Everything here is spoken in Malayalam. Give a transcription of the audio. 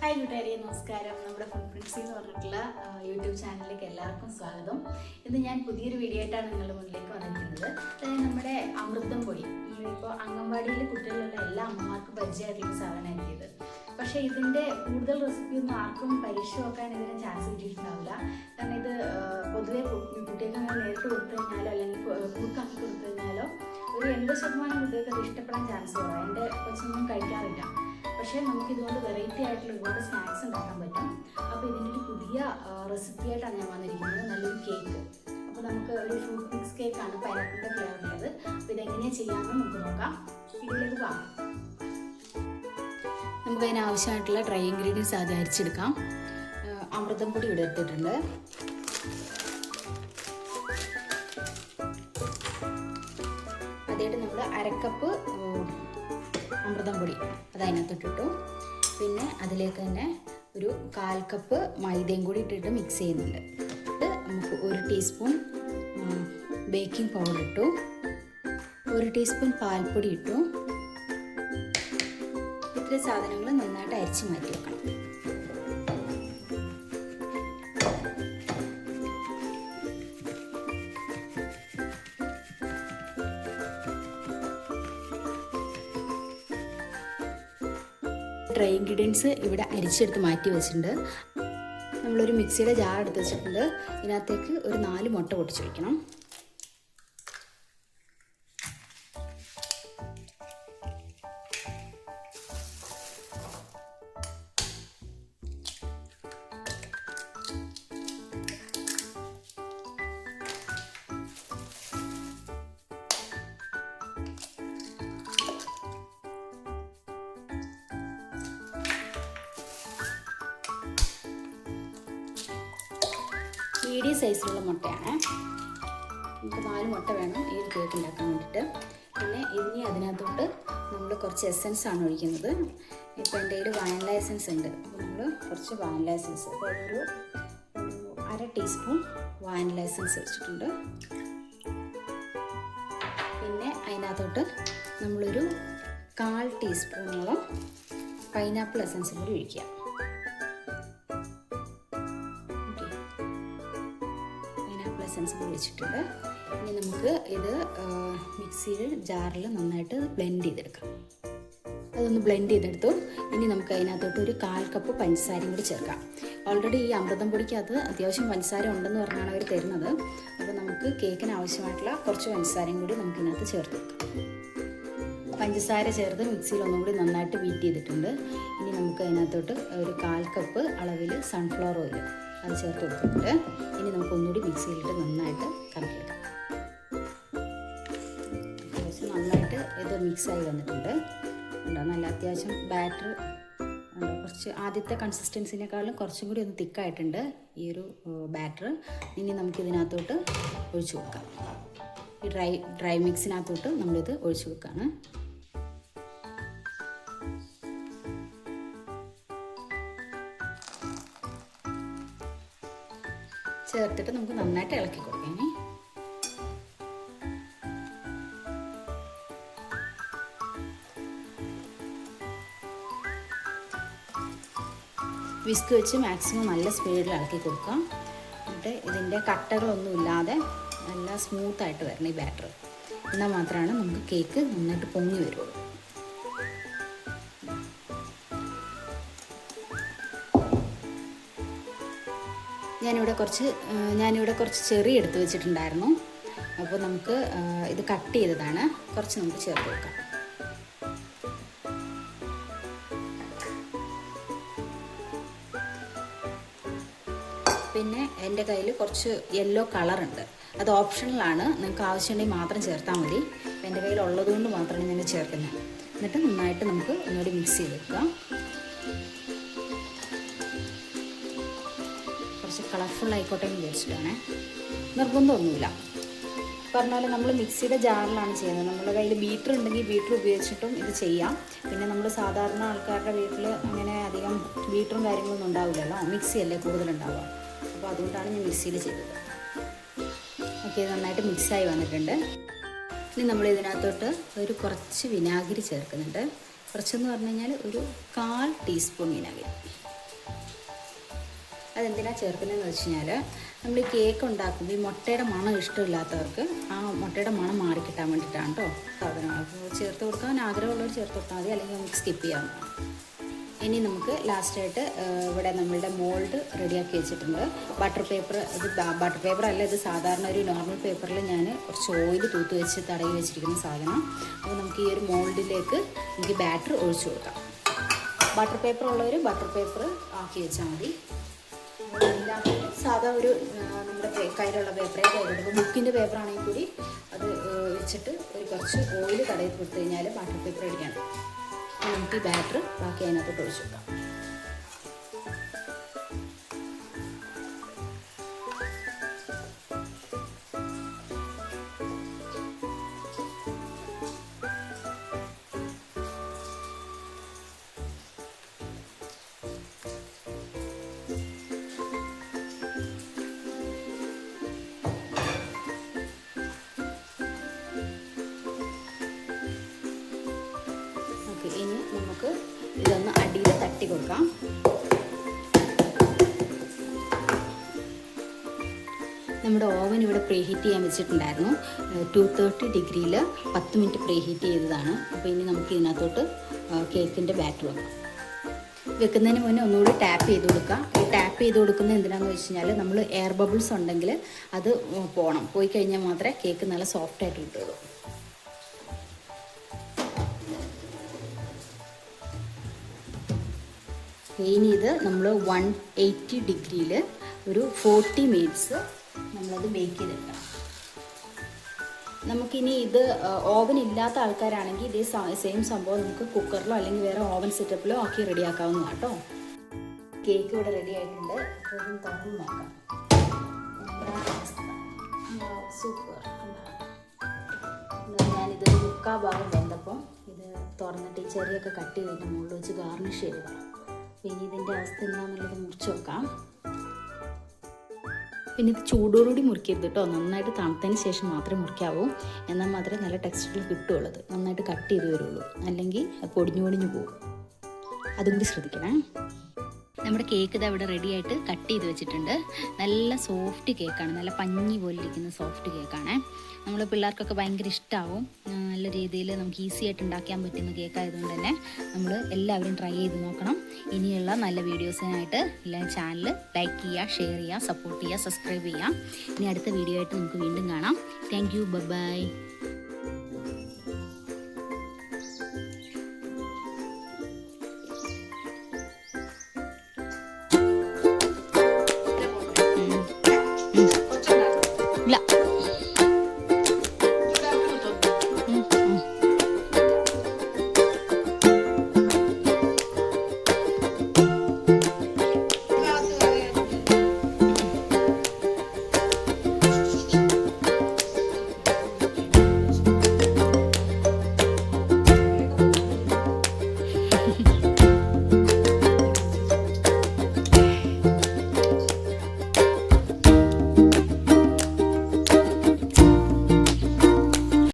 ഹായ് കൂട്ടുകാരെ, നമസ്കാരം. നമ്മുടെ ഫുഡ് ഫ്രണ്ട്സി എന്ന് പറഞ്ഞിട്ടുള്ള യൂട്യൂബ് ചാനലിലേക്ക് എല്ലാവർക്കും സ്വാഗതം. ഇന്ന് ഞാൻ പുതിയൊരു വീഡിയോ ആയിട്ടാണ് നിങ്ങളുടെ മുന്നിലേക്ക് വന്നിരിക്കുന്നത്. അതായത് നമ്മുടെ അമൃതം പൊടി. ഇപ്പോൾ അംഗൻവാടിയിൽ കുട്ടികളുള്ള എല്ലാ അമ്മമാർക്കും പരിചയമായിട്ടുള്ള സാധനമായിരിക്കും ഇത്. പക്ഷേ ഇതിൻ്റെ കൂടുതൽ റെസിപ്പി ഒന്നും ആർക്കും പരീക്ഷ നോക്കാൻ ഇതിന് ചാൻസ് കിട്ടിയിട്ടുണ്ടാവില്ല. കാരണം ഇത് പൊതുവെ കുട്ടികൾക്ക് അങ്ങനെ നേരിട്ട് കൊടുത്തു കഴിഞ്ഞാലോ അല്ലെങ്കിൽ കുറുക്കാക്കി കൊടുത്തു കഴിഞ്ഞാലോ ഒരു 80% കുട്ടികൾക്ക് അത് ഇഷ്ടപ്പെടാൻ ചാൻസ് കുറവാണ്. എൻ്റെ കൊച്ചൊന്നും കഴിക്കാറില്ല. പക്ഷേ നമുക്കിതുകൊണ്ട് വെറൈറ്റി ആയിട്ടുള്ള ഒരുപാട് സ്നാക്സ് ഉണ്ടാക്കാൻ പറ്റും. അപ്പോൾ ഇതിൻ്റെ ഒരു പുതിയ റെസിപ്പി ആയിട്ടാണ് ഞാൻ വന്നിരിക്കുന്നത്, നല്ലൊരു കേക്ക്. അപ്പോൾ നമുക്ക് ഒരു ഫ്രൂട്ട് മിക്സ് കേക്കാണ്, പൈനാപ്പിളിൻ്റെ ഫ്ലേവറുള്ളത്. അപ്പോൾ ഇതെങ്ങനെയാണ് ചെയ്യാമെന്ന് നമുക്ക് നോക്കാം. വീഡിയോയിലേക്ക് പോകാം. നമുക്കതിന് ആവശ്യമായിട്ടുള്ള ഡ്രൈ ഇൻഗ്രീഡിയൻസ് ആദ്യം അരിച്ചെടുക്കാം. അമൃതം പൊടി ഇവിടെ എടുത്തിട്ടുണ്ട്. അതായിട്ട് നമ്മൾ അരക്കപ്പ് അമൃതം പൊടി അത് അതിനകത്തിട്ടിട്ടു. പിന്നെ അതിലേക്ക് തന്നെ ഒരു 1/4 കപ്പ് മൈദയും കൂടി ഇട്ടിട്ട് മിക്സ് ചെയ്യുന്നുണ്ട്. നമുക്ക് 1 ടീസ്പൂൺ ബേക്കിംഗ് പൗഡർ ഇട്ടു, 1 ടീസ്പൂൺ പാൽപ്പൊടി ഇട്ടു. ഇത്രയും സാധനങ്ങൾ നന്നായിട്ട് അരിച്ച് മാറ്റി വെക്കണം. ഡ്രൈ ഇൻഗ്രീഡിയൻസ് ഇവിടെ അരിച്ചെടുത്ത് മാറ്റി വെച്ചിട്ടുണ്ട്. നമ്മളൊരു മിക്സിയുടെ ജാർ എടുത്ത് വെച്ചിട്ടുണ്ട്. ഇതിനകത്തേക്ക് ഒരു 4 മുട്ട പൊട്ടിച്ച് വയ്ക്കണം. മീഡിയം സൈസിലുള്ള മുട്ടയാണ്. നമുക്ക് 4 മുട്ട വേണം ഈ ഒരു കേക്ക് ഉണ്ടാക്കാൻ വേണ്ടിയിട്ട്. പിന്നെ ഇനി അതിനകത്തോട്ട് നമ്മൾ കുറച്ച് എസൻസ് ആണ് ഒഴിക്കുന്നത്. ഇപ്പോൾ എൻ്റെ കയ്യിൽ വാനില എസൻസ് ഉണ്ട്. അപ്പോൾ നമ്മൾ കുറച്ച് വാനില എസൻസ്, അതായത് ഒരു 1/2 ടീസ്പൂൺ വാനില എസൻസ് വെച്ചിട്ടുണ്ട്. പിന്നെ അതിനകത്തോട്ട് നമ്മളൊരു 1/4 ടീസ്പൂണോളം പൈനാപ്പിൾ എസൻസ് കൂടി ഒഴിക്കുക. എസൻസ് ഒഴിച്ചിട്ടുണ്ട്. ഇനി നമുക്ക് ഇത് മിക്സിയിൽ ജാറിൽ നന്നായിട്ട് ബ്ലെൻഡ് ചെയ്തെടുക്കാം. അതൊന്ന് ബ്ലെൻഡ് ചെയ്തെടുത്തു. ഇനി നമുക്ക് അതിനകത്തോട്ട് ഒരു 1/4 കപ്പ് പഞ്ചസാരയും കൂടി ചേർക്കാം. ഓൾറെഡി ഈ അമൃതം പൊടിക്കകത്ത് അത്യാവശ്യം പഞ്ചസാര ഉണ്ടെന്ന് പറഞ്ഞാണ് അവർ തരുന്നത്. അപ്പോൾ നമുക്ക് കേക്കിന് ആവശ്യമായിട്ടുള്ള കുറച്ച് പഞ്ചസാരയും കൂടി നമുക്ക് ഇതിനകത്ത് ചേർത്ത് വെക്കാം. പഞ്ചസാര ചേർത്ത് മിക്സിയിൽ ഒന്നും കൂടി നന്നായിട്ട് ബീറ്റ് ചെയ്തിട്ടുണ്ട്. ഇനി നമുക്ക് അതിനകത്തോട്ട് ഒരു 1/4 കപ്പ് അളവിൽ സൺഫ്ലവർ ഓയിൽ അത് ചേർത്ത് കൊടുത്തിട്ടുണ്ട്. ഇനി നമുക്ക് ഒന്നുകൂടി മിക്സിയിലിട്ട് നന്നായിട്ട് കറക്കിയെടുക്കാം. നന്നായിട്ട് ഇത് മിക്സായി വന്നിട്ടുണ്ട്. ഉണ്ടോ, നല്ല അത്യാവശ്യം ബാറ്റർ ഉണ്ടോ, കുറച്ച് ആദ്യത്തെ കൺസിസ്റ്റൻസിനേക്കാളും കുറച്ചും കൂടി ഒന്ന് തിക്കായിട്ടുണ്ട് ഈ ഒരു ബാറ്റർ. ഇനി നമുക്കിതിനകത്തോട്ട് ഒഴിച്ചു കൊടുക്കാം. ഈ ഡ്രൈ മിക്സിനകത്തോട്ട് നമ്മളിത് ഒഴിച്ചു കൊടുക്കുകയാണ്. ചേർത്തിട്ട് നമുക്ക് നന്നായിട്ട് ഇളക്കി കൊടുക്കാം. വിസ്ക് വെച്ച് മാക്സിമം നല്ല സ്പീഡിൽ ഇളക്കി കൊടുക്കാം. എന്നിട്ട് ഇതിൻ്റെ കട്ടകളൊന്നും ഇല്ലാതെ നല്ല സ്മൂത്തായിട്ട് വരണം ഈ ബാറ്റർ. എന്നാൽ മാത്രമാണ് നമുക്ക് കേക്ക് നന്നായിട്ട് പൊങ്ങി വരുള്ളൂ. ഞാനിവിടെ കുറച്ച് ചെറി എടുത്ത് വെച്ചിട്ടുണ്ടായിരുന്നു. അപ്പോൾ നമുക്ക് ഇത് കട്ട് ചെയ്തതാണ്. കുറച്ച് നമുക്ക് ചേർത്ത് വെക്കാം. പിന്നെ എൻ്റെ കയ്യിൽ കുറച്ച് യെല്ലോ കളറുണ്ട്. അത് ഓപ്ഷണലാണ്, നിങ്ങൾക്ക് ആവശ്യമുണ്ടെങ്കിൽ മാത്രം ചേർത്താൽ മതി. എൻ്റെ കയ്യിൽ ഉള്ളതുകൊണ്ട് മാത്രമാണ് ഞാൻ ചേർക്കുന്നത്. എന്നിട്ട് നന്നായിട്ട് നമുക്ക് ഒന്നുകൂടി മിക്സ് ചെയ്ത് വെക്കാം. കളർഫുൾ ആയിക്കോട്ടെ എന്ന് വിചാരിച്ചിട്ടാണ്, നിർബന്ധമൊന്നുമില്ല. പറഞ്ഞ പോലെ നമ്മൾ മിക്സിയുടെ ജാറിലാണ് ചെയ്യുന്നത്. നമ്മുടെ കയ്യിൽ ബീറ്റർ ഉണ്ടെങ്കിൽ ബീറ്റർ ഉപയോഗിച്ചിട്ടും ഇത് ചെയ്യാം. പിന്നെ നമ്മൾ സാധാരണ ആൾക്കാരുടെ വീട്ടിൽ അങ്ങനെ അധികം ബീറ്ററും കാര്യങ്ങളൊന്നും ഉണ്ടാവില്ലല്ലോ, മിക്സിയല്ലേ കൂടുതലുണ്ടാവുക. അപ്പോൾ അതുകൊണ്ടാണ് ഞാൻ മിക്സിയിൽ ചെയ്തത്. ഓക്കെ, നന്നായിട്ട് മിക്സായി വന്നിട്ടുണ്ട്. ഇനി നമ്മൾ ഇതിനകത്തോട്ട് ഒരു കുറച്ച് വിനാഗിരി ചേർക്കുന്നുണ്ട്. കുറച്ചെന്ന് പറഞ്ഞു കഴിഞ്ഞാൽ ഒരു 1/4 ടീസ്പൂൺ വിനാഗിരി. അതെന്തിനാണ് ചേർക്കുന്നതെന്ന് വെച്ച് കഴിഞ്ഞാൽ നമ്മൾ ഈ കേക്ക് ഉണ്ടാക്കുമ്പോൾ ഈ മുട്ടയുടെ മണം ഇഷ്ടമില്ലാത്തവർക്ക് ആ മുട്ടയുടെ മണം മാറിക്കിട്ടാൻ വേണ്ടിയിട്ടാണ് കേട്ടോ സാധനം. അപ്പോൾ ചേർത്ത് കൊടുക്കാൻ ആഗ്രഹമുള്ളവർ ചേർത്ത് കൊടുത്താൽ മതി, അല്ലെങ്കിൽ നമുക്ക് സ്കിപ്പ് ചെയ്യാവുന്നതാണ്. ഇനി നമുക്ക് ലാസ്റ്റായിട്ട് ഇവിടെ നമ്മളുടെ മോൾഡ് റെഡിയാക്കി വെച്ചിട്ടുണ്ട്. ബട്ടർ പേപ്പർ, ഇത് ബട്ടർ പേപ്പർ അല്ല, ഇത് സാധാരണ ഒരു നോർമൽ പേപ്പറിൽ ഞാൻ കുറച്ച് ഓയിൽ തൂത്ത് വെച്ച് തടവി വെച്ചിരിക്കുന്ന സാധനം. അപ്പോൾ നമുക്ക് ഈ ഒരു മോൾഡിലേക്ക് നമുക്ക് ബാറ്റർ ഒഴിച്ചു കൊടുക്കാം. ബട്ടർ പേപ്പർ ഉള്ളവർ ബട്ടർ പേപ്പർ ആക്കി വെച്ചാൽ മതി. സാധാ ഒരു നമ്മുടെ കയ്യിലുള്ള പേപ്പറേ കയ്യിലെടുക്കും. ബുക്കിൻ്റെ പേപ്പറാണെങ്കിൽ കൂടി അത് വെച്ചിട്ട് ഒരു കുറച്ച് ഓയിൽ തടവി കൊടുത്തു കഴിഞ്ഞാൽ ബട്ടർ പേപ്പർ അടിക്കണം. നമുക്ക് ഈ ബാറ്റർ ബാക്കി അതിനകത്തോട്ട് ഒഴിച്ചു വെക്കാം. ഇനി നമുക്ക് ഇതൊന്ന് അടിയിൽ തട്ടി കൊടുക്കാം. നമ്മുടെ ഓവൻ ഇവിടെ പ്രീഹീറ്റ് ചെയ്യാൻ വെച്ചിട്ടുണ്ടായിരുന്നു. 230 ഡിഗ്രിയിൽ 10 മിനിറ്റ് പ്രീഹീറ്റ് ചെയ്തതാണ്. അപ്പോൾ ഇനി നമുക്ക് ഇതിനകത്തോട്ട് കേക്കിൻ്റെ ബാറ്റർ വെക്കുന്നതിന് മുന്നേ ഒന്നുകൂടി ടാപ്പ് ചെയ്ത് കൊടുക്കാം. ടാപ്പ് ചെയ്ത് കൊടുക്കുന്നത് എന്തിനാണെന്ന് വെച്ച് കഴിഞ്ഞാൽ നമ്മൾ എയർ ബബിൾസ് ഉണ്ടെങ്കിൽ അത് പോയി കഴിഞ്ഞാൽ മാത്രമേ കേക്ക് നല്ല സോഫ്റ്റായിട്ട് കിട്ടുള്ളൂ. ഇനി ഇത് നമ്മൾ 180 ഡിഗ്രിയിൽ ഒരു 40 മിനിറ്റ്സ് നമ്മളത് ബേക്ക് ചെയ്തെടുക്കണം. നമുക്കിനി ഇത് ഓവൻ ഇല്ലാത്ത ആൾക്കാരാണെങ്കിൽ ഇതേ സെയിം സംഭവം നമുക്ക് കുക്കറിലോ അല്ലെങ്കിൽ വേറെ ഓവൻ സെറ്റപ്പിലോ ആക്കി റെഡിയാക്കാവുന്നതാണ് കേട്ടോ. കേക്ക് ഇവിടെ റെഡി ആയിട്ടുണ്ട്. അപ്പോൾ ഇത് തുറന്ന് നോക്കാം. സൂപ്പർ. ഞാനിത് 3/4 ഭാഗം വെന്തപ്പം ഇത് തുറന്നിട്ട് ഈ ചെറിയൊക്കെ കട്ട് ചെയ്തിട്ട് മുകളിൽ വെച്ച് ഗാർണിഷ് ചെയ്തതാണ്. പിന്നെ ഇതിൻ്റെ അവസ്ഥ എന്താണെന്നുള്ളത് മുറിച്ച് വെക്കാം. പിന്നെ ഇത് ചൂടോടുകൂടി മുറിക്കരുത് കേട്ടോ. നന്നായിട്ട് തണുത്തതിന് ശേഷം മാത്രമേ മുറിക്കാവൂ. എന്നാൽ മാത്രമേ നല്ല ടെക്സ്ചറിൽ കിട്ടുകയുള്ളത്. നന്നായിട്ട് കട്ട് ചെയ്ത് വരുള്ളൂ, അല്ലെങ്കിൽ പൊടിഞ്ഞു പോകും. അതും കൂടി ശ്രദ്ധിക്കണേ. നമ്മുടെ കേക്ക് ഇത് അവിടെ റെഡി ആയിട്ട് കട്ട് ചെയ്ത് വെച്ചിട്ടുണ്ട്. നല്ല സോഫ്റ്റ് കേക്കാണ്, നല്ല പഞ്ഞി പോലെ ഇരിക്കുന്ന സോഫ്റ്റ് കേക്കാണ്. നമ്മൾ പിള്ളേർക്കൊക്കെ ഭയങ്കര ഇഷ്ടമാവും. നല്ല രീതിയിൽ നമുക്ക് ഈസി ആയിട്ട് ഉണ്ടാക്കാൻ പറ്റുന്ന കേക്ക് ആയതുകൊണ്ട് തന്നെ നമ്മൾ എല്ലാവരും ട്രൈ ചെയ്ത് നോക്കണം. ഇനിയുള്ള നല്ല വീഡിയോസിനായിട്ട് എല്ലാവരും ചാനൽ ലൈക്ക് ചെയ്യുക, ഷെയർ ചെയ്യുക, സപ്പോർട്ട് ചെയ്യുക, സബ്സ്ക്രൈബ് ചെയ്യുക. ഇനി അടുത്ത വീഡിയോ ആയിട്ട് നമുക്ക് വീണ്ടും കാണാം. Thank you. ബൈ.